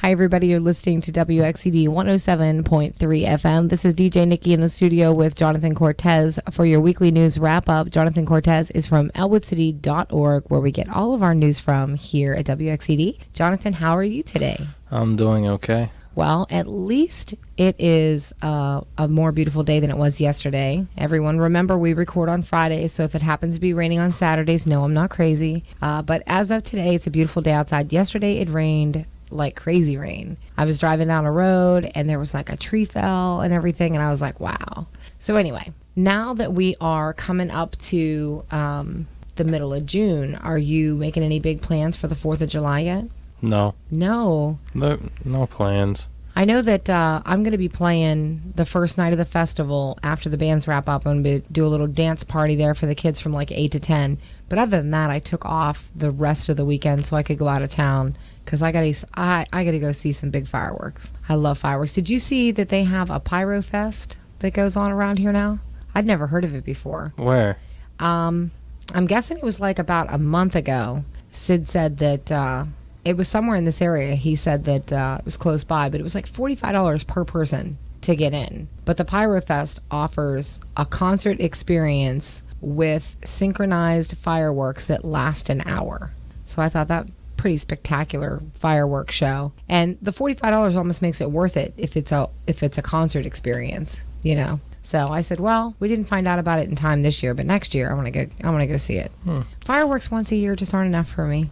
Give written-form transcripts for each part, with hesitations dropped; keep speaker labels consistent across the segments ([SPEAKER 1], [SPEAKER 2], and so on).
[SPEAKER 1] Hi, everybody. You're listening to WXCD 107.3 FM. This is DJ Nikki in the studio with Jonathan Cortez for your weekly news wrap-up. Jonathan Cortez is from elwoodcity.org, where we get all of our news from here at WXCD. Jonathan, how are you today?
[SPEAKER 2] I'm doing okay.
[SPEAKER 1] Well, at least it is a more beautiful day than it was yesterday. Everyone, remember, we record on Fridays, so if it happens to be raining on Saturdays, no, I'm not crazy. But as of today, it's a beautiful day outside. Yesterday, it rained like crazy rain. I was driving down a road and there was like a tree fell and everything, and I was like, wow. So anyway, now that we are coming up to the middle of June, are you making any big plans for the 4th of July yet?
[SPEAKER 2] No plans.
[SPEAKER 1] I know that I'm going to be playing the first night of the festival after the bands wrap up. I'm going to do a little dance party there for the kids from like 8 to 10. But other than that, I took off the rest of the weekend so I could go out of town because I gotta go see some big fireworks. I love fireworks. Did you see that they have a pyro fest that goes on around here now? I'd never heard of it before.
[SPEAKER 2] Where?
[SPEAKER 1] I'm guessing it was like about a month ago. Sid said that it was somewhere in this area. He said that it was close by, but it was like $45 per person to get in. But the Pyro Fest offers a concert experience with synchronized fireworks that last an hour. So I thought that pretty spectacular fireworks show. And the $45 almost makes it worth it if it's a concert experience, you know. So I said, well, we didn't find out about it in time this year, but next year I want to go see it. Fireworks once a year just aren't enough for me.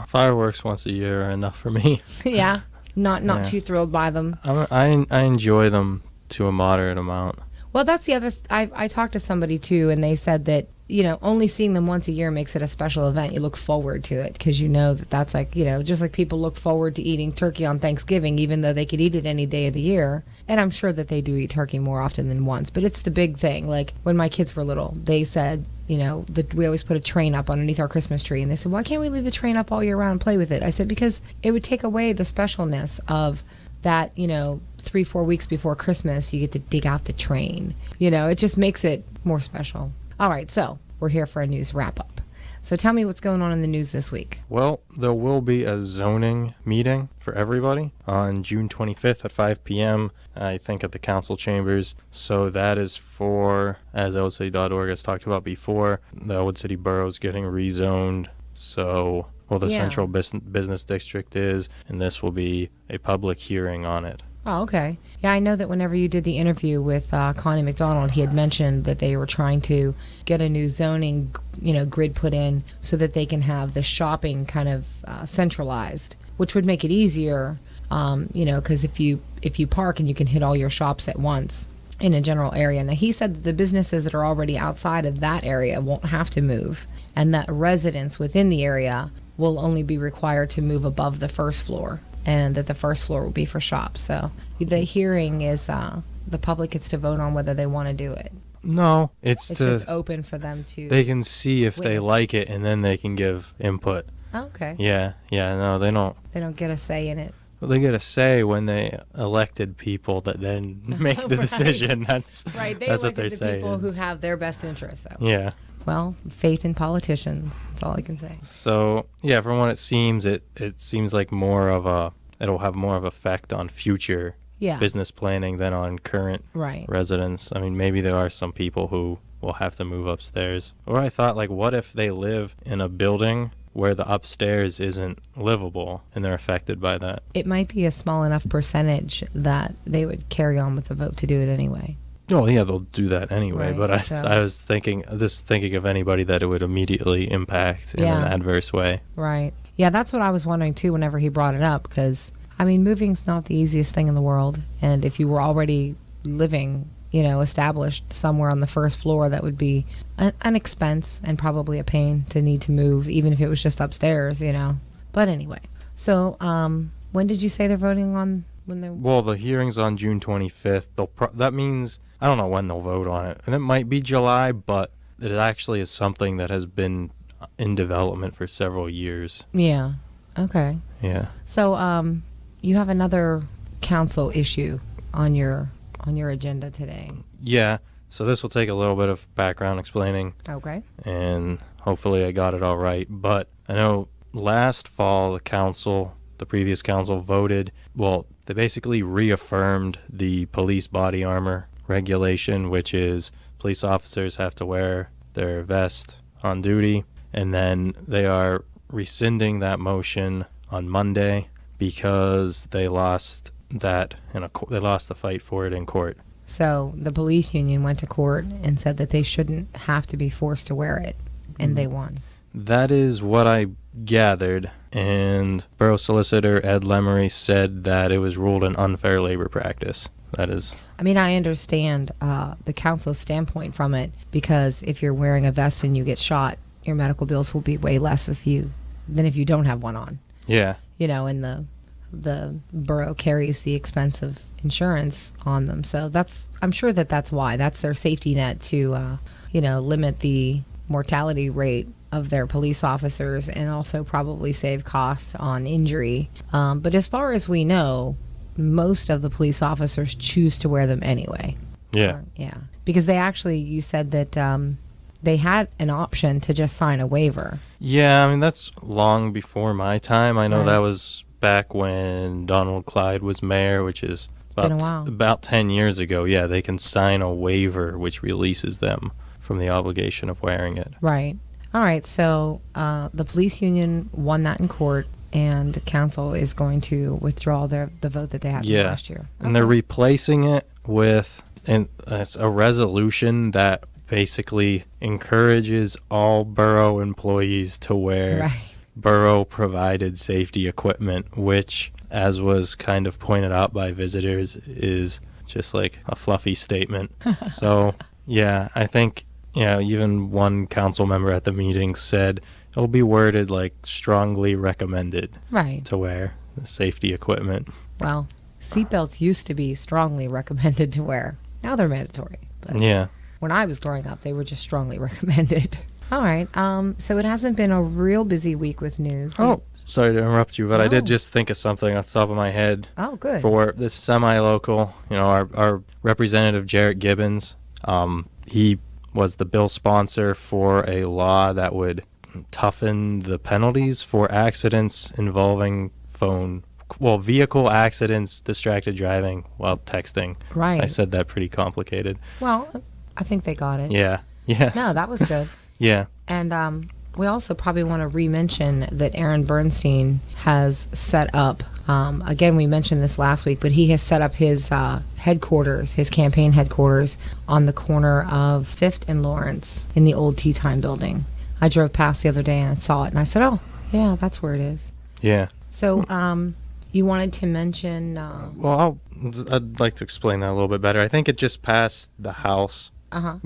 [SPEAKER 2] Fireworks once a year are enough for me.
[SPEAKER 1] Yeah, not too thrilled by them.
[SPEAKER 2] I enjoy them to a moderate amount.
[SPEAKER 1] Well, that's the other. I talked to somebody too, and they said that, you know, only seeing them once a year makes it a special event. You look forward to it because you know that that's like, you know, just like people look forward to eating turkey on Thanksgiving, even though they could eat it any day of the year. And I'm sure that they do eat turkey more often than once, but it's the big thing. Like when my kids were little, they said, you know, that we always put a train up underneath our Christmas tree, and they said, why can't we leave the train up all year round and play with it? I said, because it would take away the specialness of that, you know, 3-4 weeks before Christmas, you get to dig out the train. You know, it just makes it more special. All right, so we're here for a news wrap-up. So tell me what's going on in the news this week.
[SPEAKER 2] Well, there will be a zoning meeting for everybody on June 25th at 5 p.m., I think at the council chambers. So that is for, as elwoodcity.org has talked about before, the Elwood City Borough's getting rezoned. So, well, the central business district is, and this will be a public hearing on it.
[SPEAKER 1] Oh, okay. Yeah, I know that whenever you did the interview with Connie McDonald, he had mentioned that they were trying to get a new zoning, you know, grid put in so that they can have the shopping kind of centralized, which would make it easier, you know, because if you park and you can hit all your shops at once in a general area. Now, he said that the businesses that are already outside of that area won't have to move, and that residents within the area will only be required to move above the first floor, and that the first floor will be for shops. So the hearing is the public gets to vote on whether they want to do it.
[SPEAKER 2] No, it's
[SPEAKER 1] just open for them to.
[SPEAKER 2] They can see if they like it, and then they can give input.
[SPEAKER 1] Okay.
[SPEAKER 2] Yeah. No, they don't.
[SPEAKER 1] They don't get a say in it.
[SPEAKER 2] Well, they get a say when they elected people that then make the decision. That's
[SPEAKER 1] right. They
[SPEAKER 2] that's
[SPEAKER 1] elected
[SPEAKER 2] what they
[SPEAKER 1] the
[SPEAKER 2] say.
[SPEAKER 1] People who have their best interests. So.
[SPEAKER 2] Yeah.
[SPEAKER 1] Well, faith in politicians. That's all I can say.
[SPEAKER 2] So yeah, from what it seems, it seems like it'll have more of effect on future business planning than on current residents. I mean, maybe there are some people who will have to move upstairs. Or I thought, like, what if they live in a building where the upstairs isn't livable and they're affected by that? It
[SPEAKER 1] might be a small enough percentage that they would carry on with the vote to do it anyway.
[SPEAKER 2] Oh, yeah, they'll do that anyway. Right, but I was thinking of anybody that it would immediately impact in an adverse way.
[SPEAKER 1] Right. Yeah, that's what I was wondering, too, whenever he brought it up, because, I mean, moving's not the easiest thing in the world. And if you were already living, you know, established somewhere on the first floor, that would be an expense and probably a pain to need to move, even if it was just upstairs, you know. But anyway, so when did you say they're voting on?
[SPEAKER 2] Well, the hearing's on June 25th. That means, I don't know when they'll vote on it. And it might be July, but it actually is something that has been in development for several years.
[SPEAKER 1] Yeah. Okay.
[SPEAKER 2] Yeah.
[SPEAKER 1] So you have another council issue on your agenda today.
[SPEAKER 2] Yeah. So this will take a little bit of background explaining.
[SPEAKER 1] Okay.
[SPEAKER 2] And hopefully I got it all right. But I know last fall the council the previous council voted, well, they basically reaffirmed the police body armor regulation, which is police officers have to wear their vest on duty, and then they are rescinding that motion on Monday because they lost that they lost the fight for it in court.
[SPEAKER 1] So the police union went to court and said that they shouldn't have to be forced to wear it, and they won.
[SPEAKER 2] That is what I gathered, and Borough Solicitor Ed Lemery said that it was ruled an unfair labor practice. That is...
[SPEAKER 1] I mean, I understand the council's standpoint from it, because if you're wearing a vest and you get shot, your medical bills will be way less than if you don't have one on.
[SPEAKER 2] Yeah.
[SPEAKER 1] You know, and the borough carries the expense of insurance on them. So I'm sure that's why. That's their safety net to, limit the mortality rate of their police officers and also probably save costs on injury. But as far as we know, most of the police officers choose to wear them anyway.
[SPEAKER 2] Yeah.
[SPEAKER 1] Yeah. Because you said that they had an option to just sign a waiver.
[SPEAKER 2] Yeah, I mean, that's long before my time. I know
[SPEAKER 1] Right.
[SPEAKER 2] that was back when Donald Clyde was mayor, which is
[SPEAKER 1] Been a while.
[SPEAKER 2] about 10 years ago. Yeah, they can sign a waiver which releases them from the obligation of wearing it.
[SPEAKER 1] Right. All right. So the police union won that in court, and council is going to withdraw the vote that they had last year.
[SPEAKER 2] And they're replacing it with it's a resolution that basically encourages all borough employees to wear borough-provided safety equipment, which, as was kind of pointed out by visitors, is just like a fluffy statement. So, yeah, I think, even one council member at the meeting said it'll be worded like strongly recommended to wear the safety equipment.
[SPEAKER 1] Well, seatbelts used to be strongly recommended to wear. Now they're mandatory. But
[SPEAKER 2] Yeah.
[SPEAKER 1] when I was growing up, they were just strongly recommended. All right. So it hasn't been a real busy week with news.
[SPEAKER 2] Oh, sorry to interrupt you, but I
[SPEAKER 1] No.
[SPEAKER 2] did just think of something off the top of my head.
[SPEAKER 1] Oh, good.
[SPEAKER 2] For this semi-local, our representative, Jarrett Gibbons, he was the bill sponsor for a law that would toughen the penalties for accidents involving vehicle accidents, distracted driving while texting.
[SPEAKER 1] Right.
[SPEAKER 2] I said that pretty complicated.
[SPEAKER 1] Well, I think they got it.
[SPEAKER 2] Yeah. Yes.
[SPEAKER 1] No, that was good.
[SPEAKER 2] Yeah.
[SPEAKER 1] And we also probably want to re-mention that Aaron Bernstein has set up, again, we mentioned this last week, but he has set up his headquarters, his campaign headquarters, on the corner of 5th and Lawrence in the old Tea Time building. I drove past the other day and I saw it, and I said, oh, yeah, that's where it is.
[SPEAKER 2] Yeah.
[SPEAKER 1] So you wanted to mention...
[SPEAKER 2] Well, I'd like to explain that a little bit better. I think it just passed the House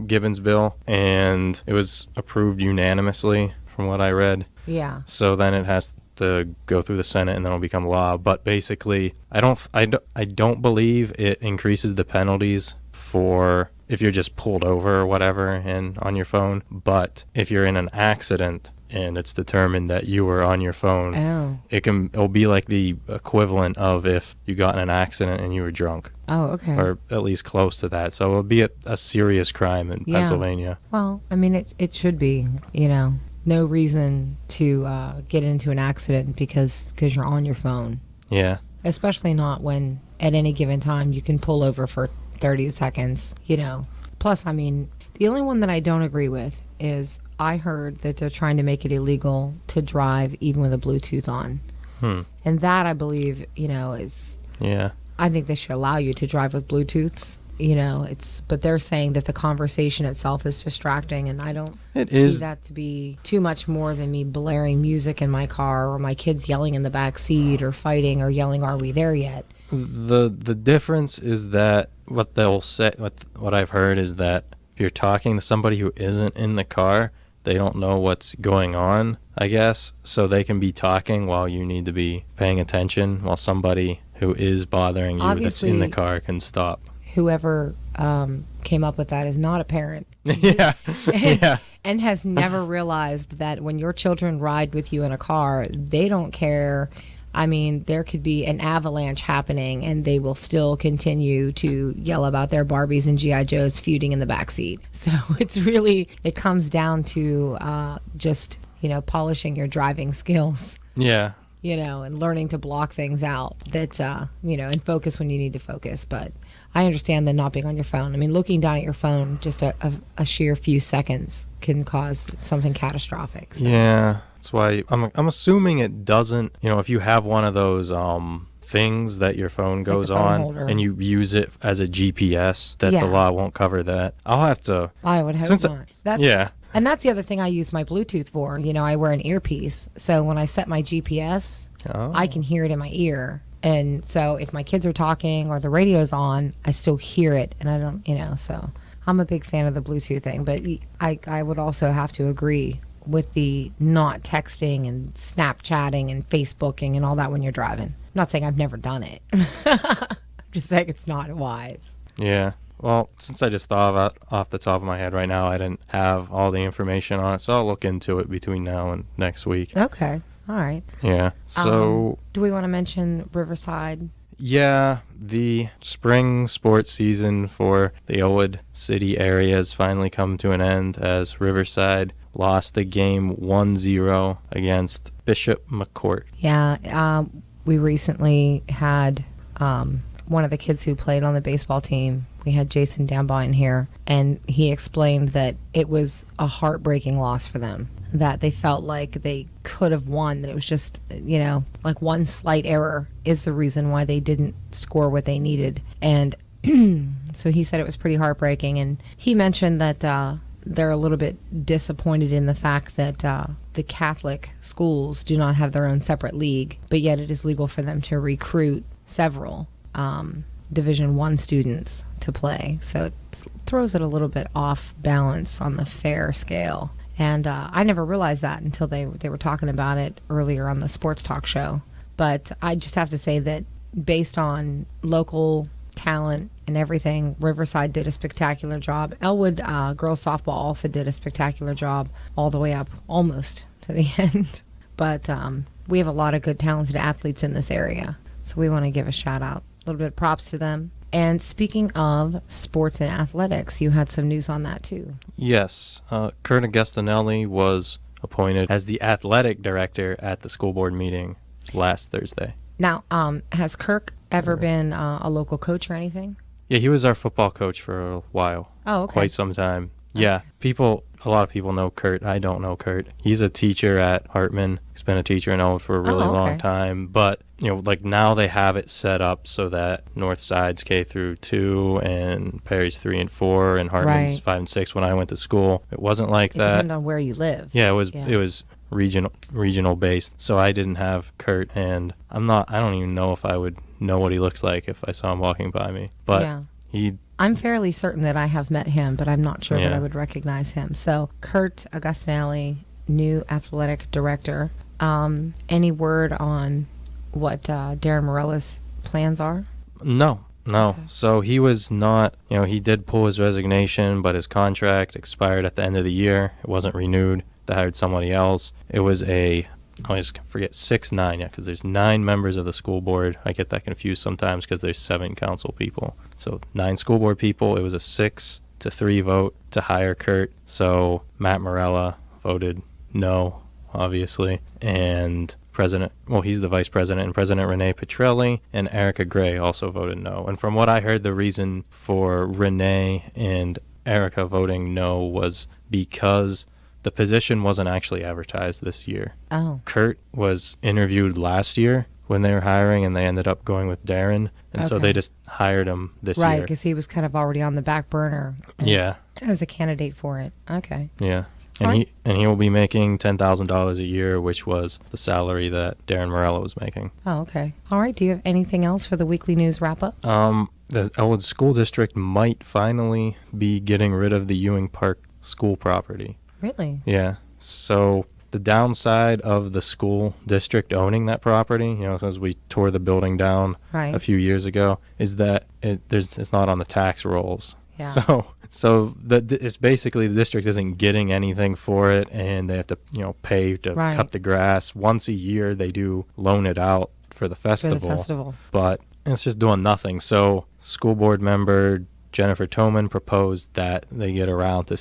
[SPEAKER 2] Gibbons bill, and it was approved unanimously from what I read.
[SPEAKER 1] Yeah.
[SPEAKER 2] So then it has to go through the Senate, and then it'll become law. But basically, I don't believe it increases the penalties for if you're just pulled over or whatever and on your phone. But if you're in an accident and it's determined that you were on your phone, it'll be like the equivalent of if you got in an accident and you were drunk.
[SPEAKER 1] Oh, okay.
[SPEAKER 2] Or at least close to that. So it'll be a serious crime in Pennsylvania.
[SPEAKER 1] Well, I mean, it should be, no reason to get into an accident because you're on your phone.
[SPEAKER 2] Yeah.
[SPEAKER 1] Especially not when at any given time you can pull over for 30 seconds, Plus, I mean, the only one that I don't agree with is I heard that they're trying to make it illegal to drive even with a Bluetooth on. And that, I believe, is...
[SPEAKER 2] Yeah.
[SPEAKER 1] I think they should allow you to drive with Bluetooths. But they're saying that the conversation itself is distracting, and I don't see that to be too much more than me blaring music in my car or my kids yelling in the back seat or fighting or yelling, "Are we there yet?"
[SPEAKER 2] The difference is that what they'll say, what I've heard is that if you're talking to somebody who isn't in the car, they don't know what's going on, I guess, so they can be talking while you need to be paying attention, while somebody who is bothering you that's in the car can stop.
[SPEAKER 1] Whoever came up with that is not a parent.
[SPEAKER 2] Yeah.
[SPEAKER 1] And has never realized that when your children ride with you in a car, they don't care. I mean, there could be an avalanche happening and they will still continue to yell about their Barbies and G.I. Joes feuding in the backseat. So it comes down to just, polishing your driving skills.
[SPEAKER 2] Yeah.
[SPEAKER 1] and learning to block things out that, and focus when you need to focus. But I understand the not being on your phone. I mean, looking down at your phone just a sheer few seconds can cause something catastrophic. So.
[SPEAKER 2] Yeah, that's why I'm assuming it doesn't, if you have one of those things that your phone goes
[SPEAKER 1] the phone
[SPEAKER 2] on
[SPEAKER 1] holder.
[SPEAKER 2] and you use it as a GPS, that
[SPEAKER 1] Yeah.
[SPEAKER 2] the law won't cover that. I'll have to.
[SPEAKER 1] I would hope not.
[SPEAKER 2] Yeah.
[SPEAKER 1] And that's the other thing I use my Bluetooth for. I wear an earpiece. So when I set my GPS, I can hear it in my ear. And so if my kids are talking or the radio's on, I still hear it. And I don't, so I'm a big fan of the Bluetooth thing. But I would also have to agree with the not texting and Snapchatting and Facebooking and all that when you're driving. I'm not saying I've never done it. I'm just saying it's not wise.
[SPEAKER 2] Yeah. Well, since I just thought of it off the top of my head right now, I didn't have all the information on it, so I'll look into it between now and next week.
[SPEAKER 1] Okay. All right.
[SPEAKER 2] Yeah. So,
[SPEAKER 1] do we want to mention Riverside?
[SPEAKER 2] yeah, the spring sports season for the Elwood City area has finally come to an end as Riverside lost the game 1-0 against Bishop McCourt.
[SPEAKER 1] Yeah. We recently had one of the kids who played on the baseball team. We had Jason Dambaugh in here, and he explained that it was a heartbreaking loss for them, that they felt like they could have won, that it was just, like one slight error is the reason why they didn't score what they needed. And so he said it was pretty heartbreaking, and he mentioned that they're a little bit disappointed in the fact that the Catholic schools do not have their own separate league, but yet it is legal for them to recruit several Division I students to play. So it throws it a little bit off balance on the fair scale. And I never realized that until they were talking about it earlier on the sports talk show. But I just have to say that based on local talent and everything, Riverside did a spectacular job. Elwood girls softball also did a spectacular job all the way up almost to the end. But we have a lot of good talented athletes in this area. So we want to give a shout out, a little bit of props to them. And speaking of sports and athletics, you had some news on that too.
[SPEAKER 2] Yes, Kurt Augustinelli was appointed as the athletic director at the school board meeting last Thursday.
[SPEAKER 1] Now, has Kirk ever been a local coach or anything?
[SPEAKER 2] Yeah, he was our football coach for a while.
[SPEAKER 1] Oh, okay.
[SPEAKER 2] Quite some time. Yeah, a lot of people know Kurt. I don't know Kurt. He's a teacher at Hartman. He's been a teacher in Elwood for a really long time. But, like now they have it set up so that North Side's K through 2 and Perry's 3 and 4 and Hartman's 5 and 6 when I went to school. It wasn't like that. It
[SPEAKER 1] depended on where you lived.
[SPEAKER 2] Yeah, it was regional based. So I didn't have Kurt, and I don't even know if I would know what he looked like if I saw him walking by me. But I'm
[SPEAKER 1] fairly certain that I have met him, but I'm not sure that I would recognize him. So, Kurt Augustinelli, new athletic director. Any word on what Darren Morella's plans are?
[SPEAKER 2] No.
[SPEAKER 1] Okay.
[SPEAKER 2] So he was not, he did pull his resignation, but his contract expired at the end of the year. It wasn't renewed. They hired somebody else. It was I always forget 6-9, because there's 9 members of the school board. I get that confused sometimes because there's 7 council people. So 9 school board people. It was a 6-3 vote to hire Kurt. So Matt Morella voted no, obviously, and he's the vice president, and President Renee Petrelli and Erica Gray also voted no. And from what I heard, the reason for Renee and Erica voting no was because the position wasn't actually advertised this year.
[SPEAKER 1] Oh.
[SPEAKER 2] Kurt was interviewed last year when they were hiring, and they ended up going with Darren. And so they just hired him this year.
[SPEAKER 1] Right, because he was kind of already on the back burner as a candidate for it. Okay.
[SPEAKER 2] Yeah. And he will be making $10,000 a year, which was the salary that Darren Morella was making.
[SPEAKER 1] Oh, okay. All right. Do you have anything else for the weekly news wrap-up?
[SPEAKER 2] The Elwood School District might finally be getting rid of the Ewing Park school property.
[SPEAKER 1] Really?
[SPEAKER 2] Yeah. So the downside of the school district owning that property, since we tore the building down a few years ago, is that it's not on the tax rolls.
[SPEAKER 1] Yeah.
[SPEAKER 2] So it's basically the district isn't getting anything for it, and they have to pay to cut the grass. Once a year they do loan it out for the festival. But it's just doing nothing. So school board member Jennifer Toman proposed that they get around to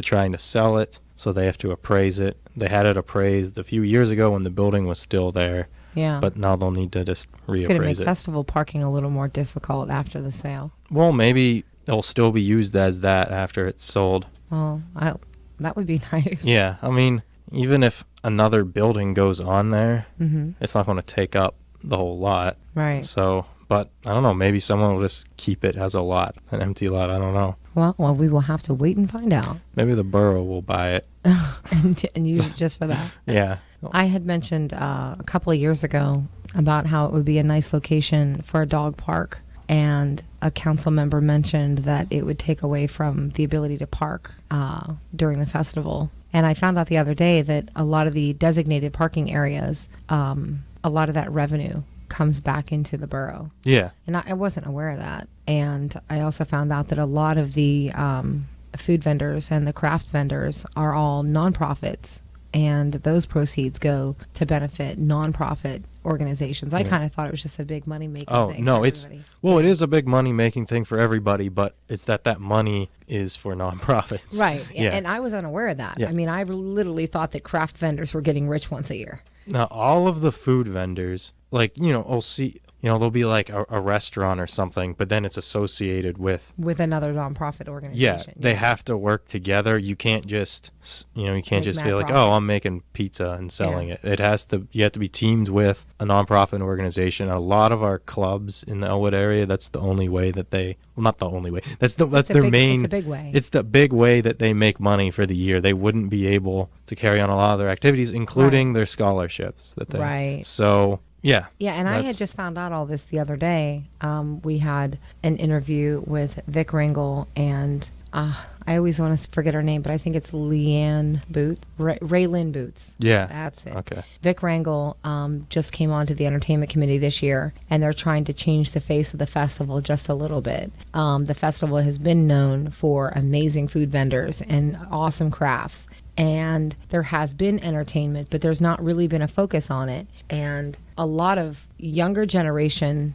[SPEAKER 2] trying to sell it. So they have to appraise it. They had it appraised a few years ago when the building was still there.
[SPEAKER 1] Yeah.
[SPEAKER 2] But now they'll need to just
[SPEAKER 1] It's going to make
[SPEAKER 2] reappraise it.
[SPEAKER 1] festival parking a little more difficult after the sale.
[SPEAKER 2] Well, maybe it'll still be used as that after it's sold.
[SPEAKER 1] Well, that would be nice.
[SPEAKER 2] Yeah, I mean, even if another building goes on there,
[SPEAKER 1] Mm-hmm.
[SPEAKER 2] it's not going to take up the whole lot.
[SPEAKER 1] Right.
[SPEAKER 2] So, but I don't know, maybe someone will just keep it as a lot, an empty lot, I don't know.
[SPEAKER 1] Well, we will have to wait and find out.
[SPEAKER 2] Maybe the borough will buy it.
[SPEAKER 1] and use it just for that.
[SPEAKER 2] Yeah.
[SPEAKER 1] I had mentioned a couple of years ago about how it would be a nice location for a dog park, and a council member mentioned that it would take away from the ability to park during the festival. And I found out the other day that a lot of the designated parking areas, a lot of that revenue comes back into the borough.
[SPEAKER 2] Yeah.
[SPEAKER 1] And I wasn't aware of that. And I also found out that a lot of the food vendors and the craft vendors are all nonprofits, and those proceeds go to benefit nonprofit organizations. I kind of thought it was just a big money-making
[SPEAKER 2] Oh,
[SPEAKER 1] thing.
[SPEAKER 2] no,
[SPEAKER 1] for
[SPEAKER 2] it's,
[SPEAKER 1] everybody.
[SPEAKER 2] well, it is a big money-making thing for everybody, but it's that money is for nonprofits.
[SPEAKER 1] Right.
[SPEAKER 2] Yeah.
[SPEAKER 1] And I was unaware of that.
[SPEAKER 2] Yeah.
[SPEAKER 1] I mean, I literally thought that craft vendors were getting rich once a year.
[SPEAKER 2] Now, all of the food vendors, like, we'll see, there'll be like a restaurant or something, but then it's associated with,
[SPEAKER 1] With another nonprofit
[SPEAKER 2] yeah,
[SPEAKER 1] organization.
[SPEAKER 2] they have to work together. You can't just, you can't
[SPEAKER 1] Make
[SPEAKER 2] just
[SPEAKER 1] mad
[SPEAKER 2] be like,
[SPEAKER 1] profit.
[SPEAKER 2] oh, I'm making pizza and selling
[SPEAKER 1] Yeah.
[SPEAKER 2] it. You have to be teamed with a nonprofit organization. A lot of our clubs in the Elwood area, that's the only way that not the only way. That's their main.
[SPEAKER 1] It's a big way.
[SPEAKER 2] It's the big way that they make money for the year. They wouldn't be able to carry on a lot of their activities, including their scholarships that they.
[SPEAKER 1] Right.
[SPEAKER 2] So yeah.
[SPEAKER 1] Yeah, and I had
[SPEAKER 2] that's-
[SPEAKER 1] just found out all this the other day. We had an interview with Vic Ringel and I always want to forget her name, but I think it's Leanne Boots, Raylyn Boots.
[SPEAKER 2] Yeah.
[SPEAKER 1] That's it.
[SPEAKER 2] Okay.
[SPEAKER 1] Vic Rangel just came on to the entertainment committee this year, and they're trying to change the face of the festival just a little bit. The festival has been known for amazing food vendors and awesome crafts, and there has been entertainment, but there's not really been a focus on it. And a lot of younger generation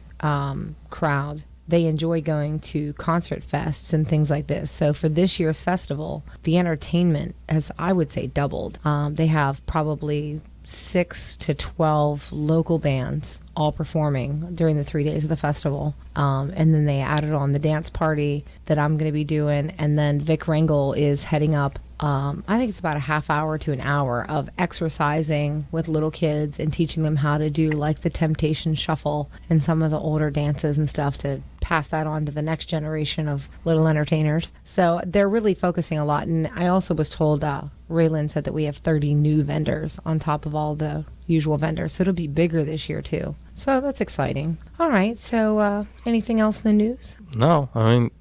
[SPEAKER 1] crowd, they enjoy going to concert fests and things like this. So for this year's festival, the entertainment has, I would say, doubled. They have probably 6 to 12 local bands all performing during the 3 days of the festival. And then they added on the dance party that I'm going to be doing. And then Vic Rangel is heading up, I think it's about a half hour to an hour of exercising with little kids and teaching them how to do like the Temptation Shuffle and some of the older dances and stuff to pass that on to the next generation of little entertainers. So they're really focusing a lot. And I also was told, Raylan said that we have 30 new vendors on top of all the usual vendors. So it'll be bigger this year too. So that's exciting. All right. So anything else in the news?
[SPEAKER 2] No, I mean,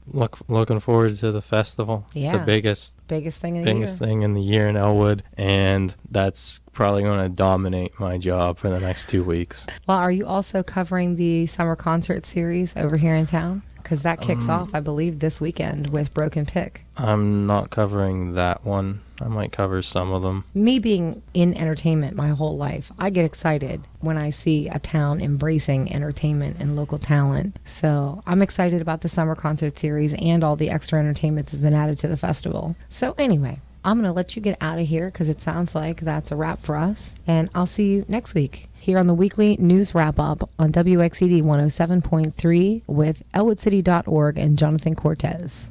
[SPEAKER 2] looking forward to the festival. It's
[SPEAKER 1] Yeah.
[SPEAKER 2] the biggest
[SPEAKER 1] Biggest thing of the year.
[SPEAKER 2] thing in the year in Elwood, and that's probably going to dominate my job for the next 2 weeks.
[SPEAKER 1] Well, are you also covering the summer concert series over here in town? Because that kicks off, I believe, this weekend with Broken Pick.
[SPEAKER 2] I'm not covering that one. I might cover some of them.
[SPEAKER 1] Me being in entertainment my whole life, I get excited when I see a town embracing entertainment and local talent. So I'm excited about the summer concert series and all the extra entertainment that's been added to the festival. So anyway, I'm going to let you get out of here because it sounds like that's a wrap for us. And I'll see you next week here on the weekly news wrap-up on WXCD 107.3 with ElwoodCity.org and Jonathan Cortez.